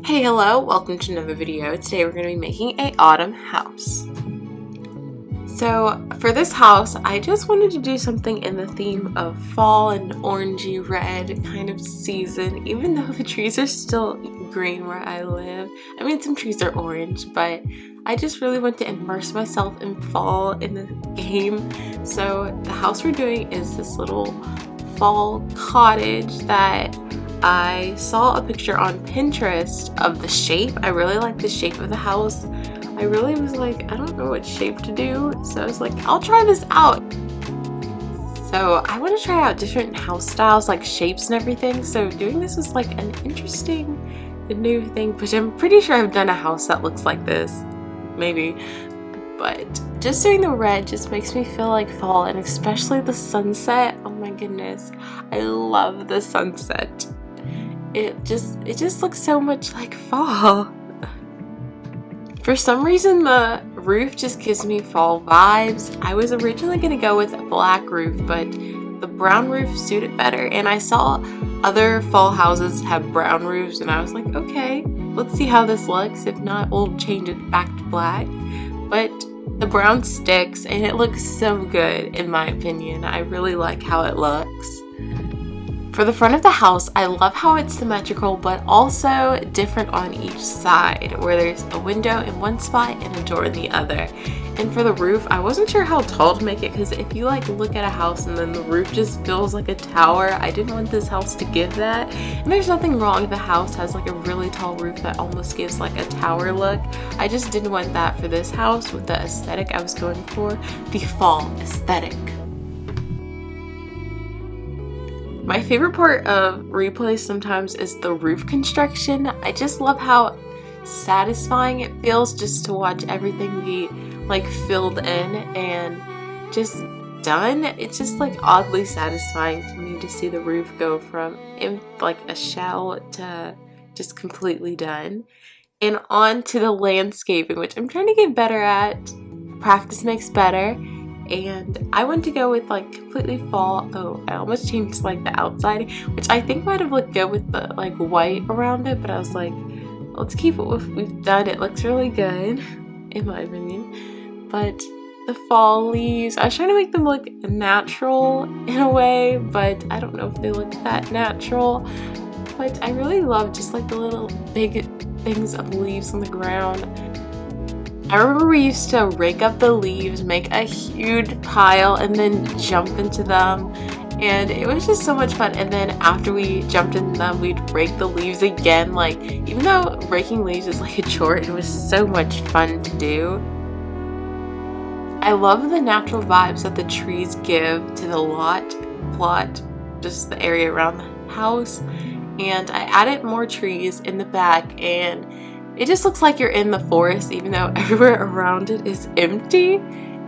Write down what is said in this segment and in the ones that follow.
Hey, hello, welcome to another video. Today we're going to be making an autumn house. So for this house, I just wanted to do something in the theme of fall and orangey red kind of season, even though the trees are still green where I live. I mean, some trees are orange, but I just really want to immerse myself in fall in the game. So the house we're doing is this little fall cottage that I saw a picture on Pinterest of the shape. I really like the shape of the house. I really was like, I don't know what shape to do, so I was like, I'll try this out. So I want to try out different house styles, like shapes and everything, so doing this was like an interesting new thing, which I'm pretty sure I've done a house that looks like this, maybe, but just doing the red just makes me feel like fall, and especially the sunset. Oh my goodness, I love the sunset. It just looks so much like fall. For some reason the roof just gives me fall vibes. I was originally gonna go with a black roof, but the brown roof suited better, and I saw other fall houses have brown roofs and I was like, okay, let's see how this looks. If not, we'll change it back to black. But the brown sticks and it looks so good in my opinion. I really like how it looks. For the front of the house, I love how it's symmetrical but also different on each side, where there's a window in one spot and a door in the other. And for the roof, I wasn't sure how tall to make it, because if you like look at a house and then the roof just feels like a tower, I didn't want this house to give that. And there's nothing wrong if the house has like a really tall roof that almost gives like a tower look. I just didn't want that for this house with the aesthetic I was going for, the fall aesthetic. My favorite part of replays sometimes is the roof construction. I just love how satisfying it feels just to watch everything be like filled in and just done. It's just like oddly satisfying to me to see the roof go from like a shell to just completely done. And on to the landscaping, which I'm trying to get better at. Practice makes better. And I went to go with like completely fall. Oh, I almost changed like the outside, which I think might have looked good with the like white around it, but I was like, let's keep it what we've done. It looks really good in my opinion. But the fall leaves, I was trying to make them look natural in a way, but I don't know if they look that natural. But I really love just like the little big things of leaves on the ground. I remember we used to rake up the leaves, make a huge pile, and then jump into them, and it was just so much fun. And then after we jumped into them, we'd rake the leaves again. Like, even though raking leaves is like a chore, it was so much fun to do. I love the natural vibes that the trees give to the plot, just the area around the house, and I added more trees in the back, and it just looks like you're in the forest, even though everywhere around it is empty.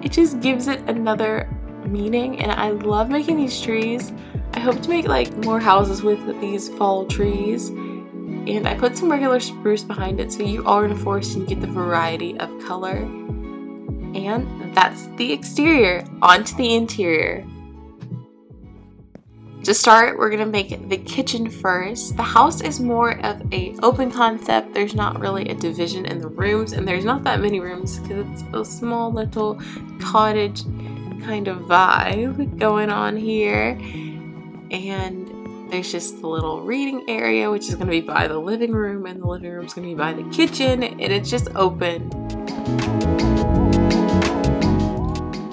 It just gives it another meaning, and I love making these trees. I hope to make like more houses with these fall trees. And I put some regular spruce behind it, so you are in a forest and you get the variety of color. And that's the exterior. On to the interior. To start, we're gonna make the kitchen first. The house is more of a open concept. There's not really a division in the rooms, and there's not that many rooms because it's a small little cottage kind of vibe going on here. And there's just the little reading area, which is gonna be by the living room, and the living room is gonna be by the kitchen, and it's just open.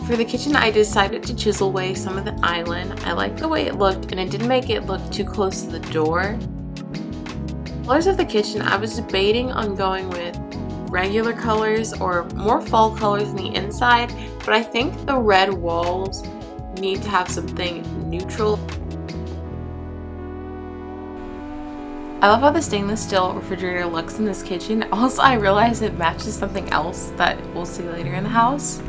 For the kitchen, I decided to chisel away some of the island. I liked the way it looked, and it didn't make it look too close to the door. Colors of the kitchen, I was debating on going with regular colors or more fall colors on the inside, but I think the red walls need to have something neutral. I love how the stainless steel refrigerator looks in this kitchen. Also, I realized it matches something else that we'll see later in the house.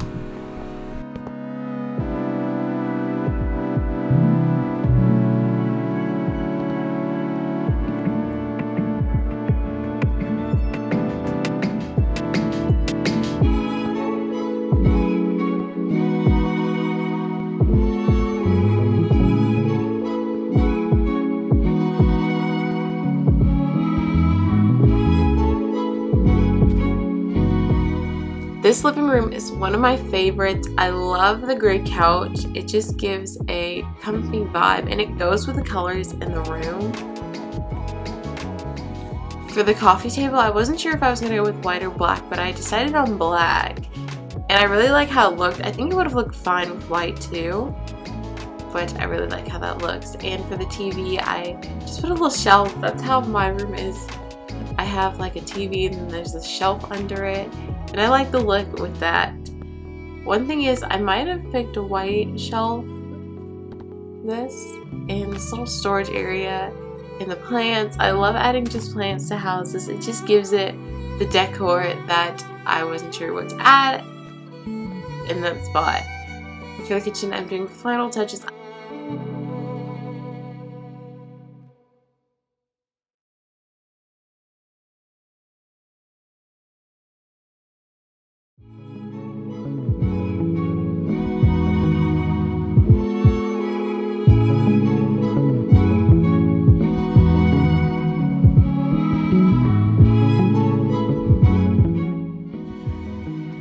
This living room is one of my favorites. I love the gray couch. It just gives a comfy vibe and it goes with the colors in the room. For the coffee table, I wasn't sure if I was going to go with white or black, but I decided on black. And I really like how it looked. I think it would have looked fine with white too, but I really like how that looks. And for the TV, I just put a little shelf. That's how my room is. I have like a TV and then there's a shelf under it. And I like the look with that. One thing is, I might have picked a white shelf, this little storage area. And the plants, I love adding just plants to houses. It just gives it the decor that I wasn't sure what to add in that spot. For the kitchen, I'm doing final touches.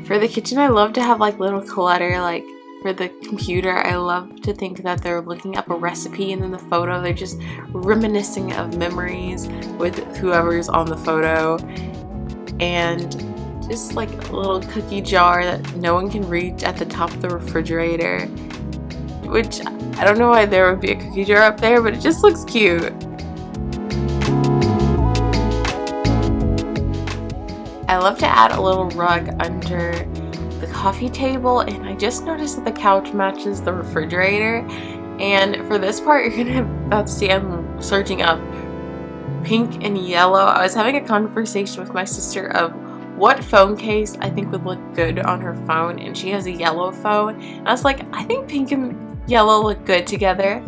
For the kitchen, I love to have like little clutter. Like for the computer, I love to think that they're looking up a recipe, and then the photo, they're just reminiscing of memories with whoever's on the photo. And just like a little cookie jar that no one can reach at the top of the refrigerator, which I don't know why there would be a cookie jar up there, but it just looks cute. I love to add a little rug under the coffee table, and I just noticed that the couch matches the refrigerator. And for this part, you're gonna about to see I'm searching up pink and yellow. I was having a conversation with my sister of what phone case I think would look good on her phone, and she has a yellow phone. And I was like, I think pink and yellow look good together.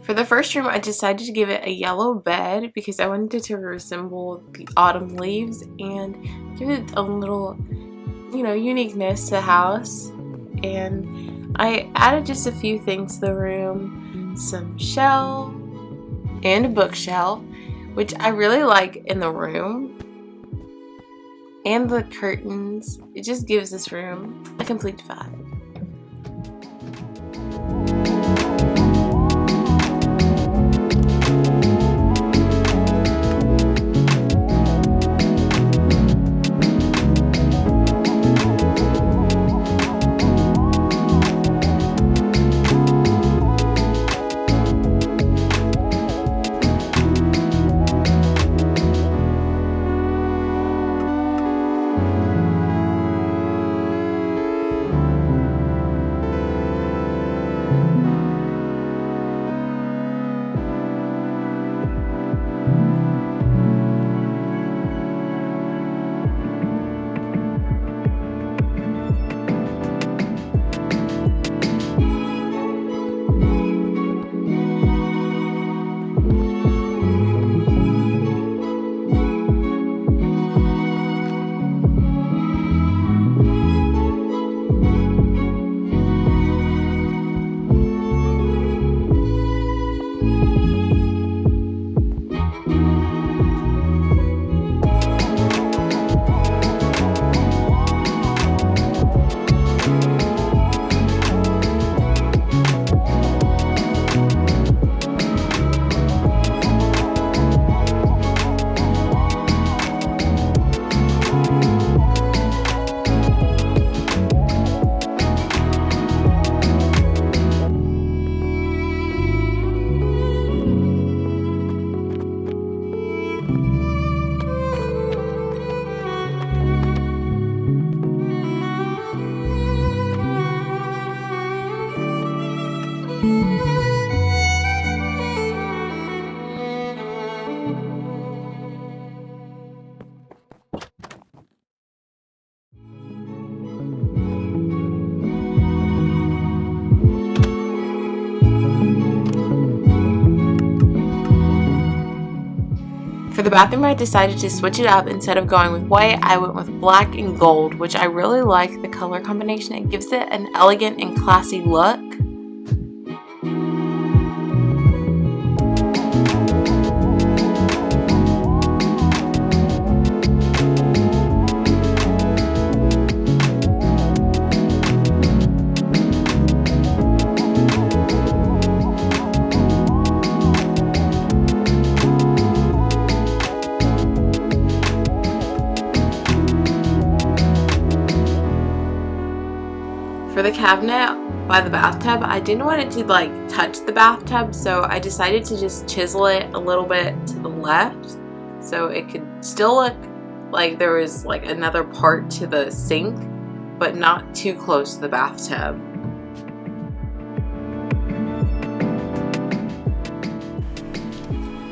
For the first room, I decided to give it a yellow bed because I wanted it to resemble the autumn leaves and give it a little, uniqueness to the house. And I added just a few things to the room, some shelf and a bookshelf, which I really like in the room. And the curtains, it just gives this room a complete vibe. the bathroom, I decided to switch it up. Instead of going with white, I went with black and gold, which I really like the color combination. It gives it an elegant and classy look. For the cabinet by the bathtub, I didn't want it to like touch the bathtub, so I decided to just chisel it a little bit to the left so it could still look like there was like another part to the sink, but not too close to the bathtub.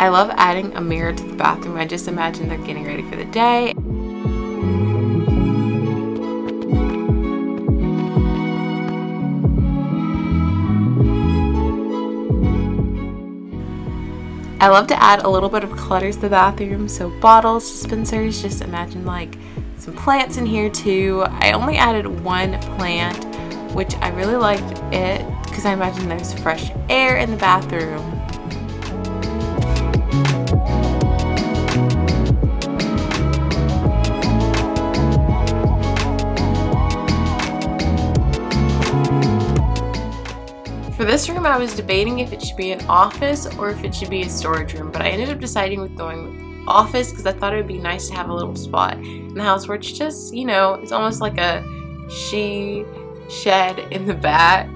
I love adding a mirror to the bathroom. I just imagine they're getting ready for the day. I love to add a little bit of clutter to the bathroom, so bottles, dispensers, just imagine like some plants in here too. I only added one plant, which I really liked it because I imagine there's fresh air in the bathroom. For this room, I was debating if it should be an office or if it should be a storage room, but I ended up deciding with going with office because I thought it would be nice to have a little spot in the house where it's just, you know, it's almost like a she shed in the back.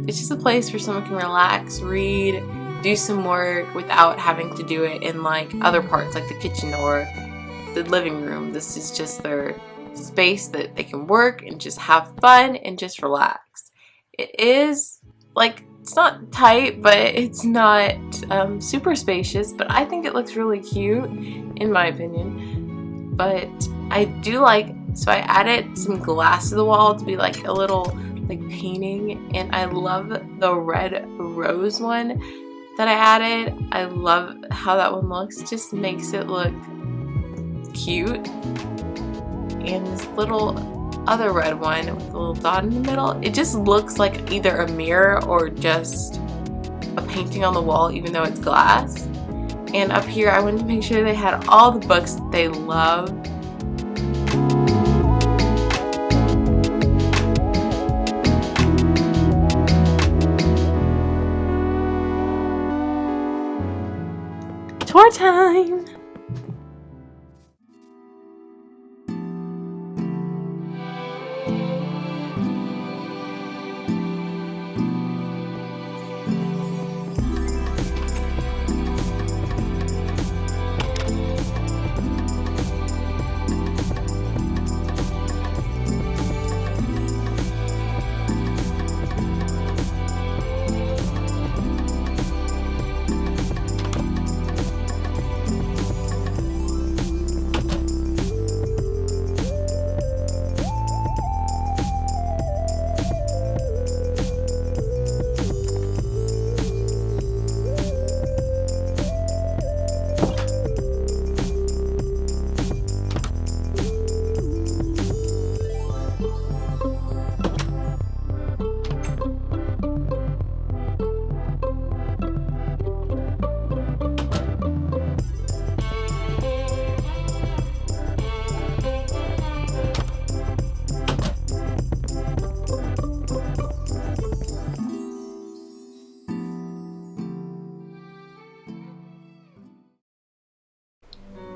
It's just a place where someone can relax, read, do some work without having to do it in like other parts like the kitchen or the living room. This is just their space that they can work and just have fun and just relax. It is like, it's not tight, but it's not super spacious, but I think it looks really cute in my opinion. But I do like, so I added some glass to the wall to be like a little like painting, and I love the red rose one that I added. I love how that one looks. It just makes it look cute. And this little other red one with a little dot in the middle, it just looks like either a mirror or just a painting on the wall, even though it's glass. And up here, I wanted to make sure they had all the books that they love. Tour time!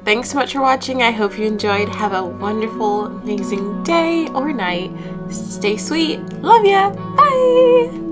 Thanks so much for watching. I hope you enjoyed. Have a wonderful, amazing day or night. Stay sweet. Love ya. Bye.